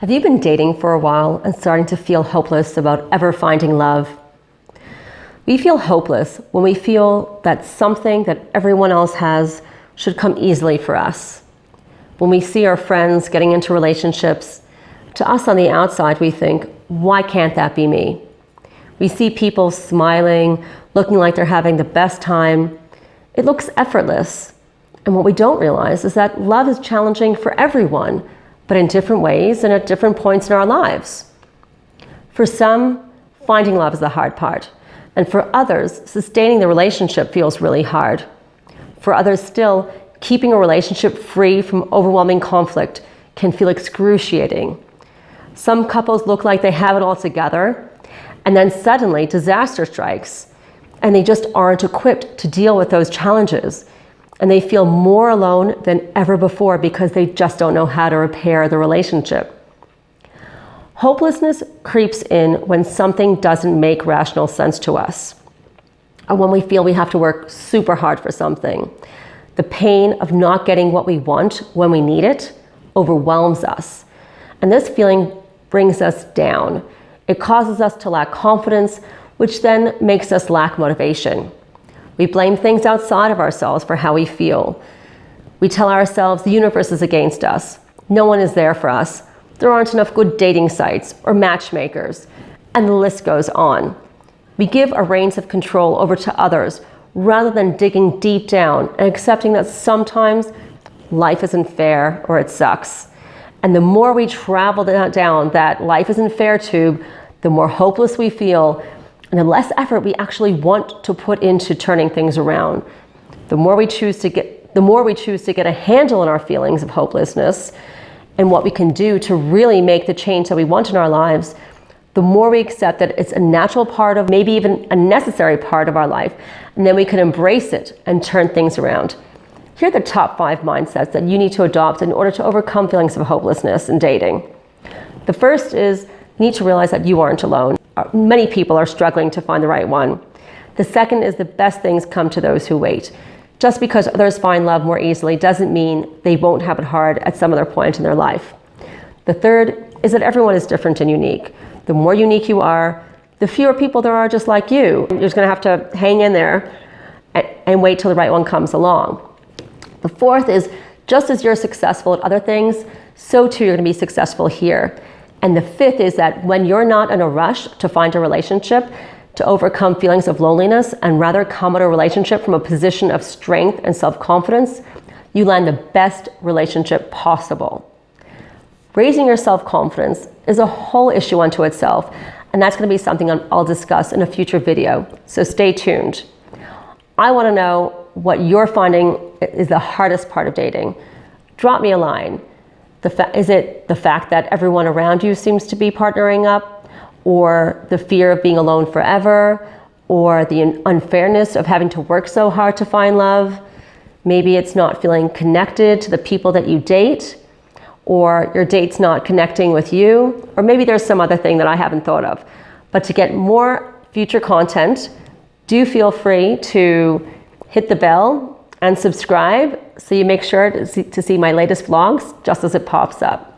Have you been dating for a while and starting to feel hopeless about ever finding love? We feel hopeless when we feel that something that everyone else has should come easily for us. When we see our friends getting into relationships, to us on the outside we think, why can't that be me? We see people smiling, looking like they're having the best time. It looks effortless. And what we don't realize is that love is challenging for everyone, but in different ways and at different points in our lives. For some, finding love is the hard part. And for others, sustaining the relationship feels really hard. For others still, keeping a relationship free from overwhelming conflict can feel excruciating. Some couples look like they have it all together, and then suddenly disaster strikes, and they just aren't equipped to deal with those challenges. And they feel more alone than ever before because they just don't know how to repair the relationship. Hopelessness creeps in when something doesn't make rational sense to us, or when we feel we have to work super hard for something. The pain of not getting what we want when we need it overwhelms us. And this feeling brings us down. It causes us to lack confidence, which then makes us lack motivation. We blame things outside of ourselves for how we feel. We tell ourselves the universe is against us. No one is there for us. There aren't enough good dating sites or matchmakers, and the list goes on. We give a reins of control over to others rather than digging deep down and accepting that sometimes life isn't fair or it sucks. And the more we travel down that life isn't fair tube, the more hopeless we feel, and the less effort we actually want to put into turning things around. The more we choose to get a handle on our feelings of hopelessness and what we can do to really make the change that we want in our lives, the more we accept that it's a natural part of, maybe even a necessary part of our life, and then we can embrace it and turn things around. Here are the top 5 mindsets that you need to adopt in order to overcome feelings of hopelessness in dating. The first is you need to realize that you aren't alone. Many people are struggling to find the right one. The second is the best things come to those who wait. Just because others find love more easily doesn't mean they won't have it hard at some other point in their life. The third is that everyone is different and unique. The more unique you are, the fewer people there are just like you. You're just going to have to hang in there and wait till the right one comes along. The fourth is just as you're successful at other things, so too you're going to be successful here. And the fifth is that when you're not in a rush to find a relationship, to overcome feelings of loneliness and rather come at a relationship from a position of strength and self-confidence, you land the best relationship possible. Raising your self-confidence is a whole issue unto itself, and that's going to be something I'll discuss in a future video, so stay tuned. I want to know what you're finding is the hardest part of dating. Drop me a line. Is it the fact that everyone around you seems to be partnering up, or the fear of being alone forever, or the unfairness of having to work so hard to find love? Maybe it's not feeling connected to the people that you date, or your date's not connecting with you, or maybe there's some other thing that I haven't thought of. But to get more future content, do feel free to hit the bell and subscribe so you make sure to see my latest vlogs just as it pops up.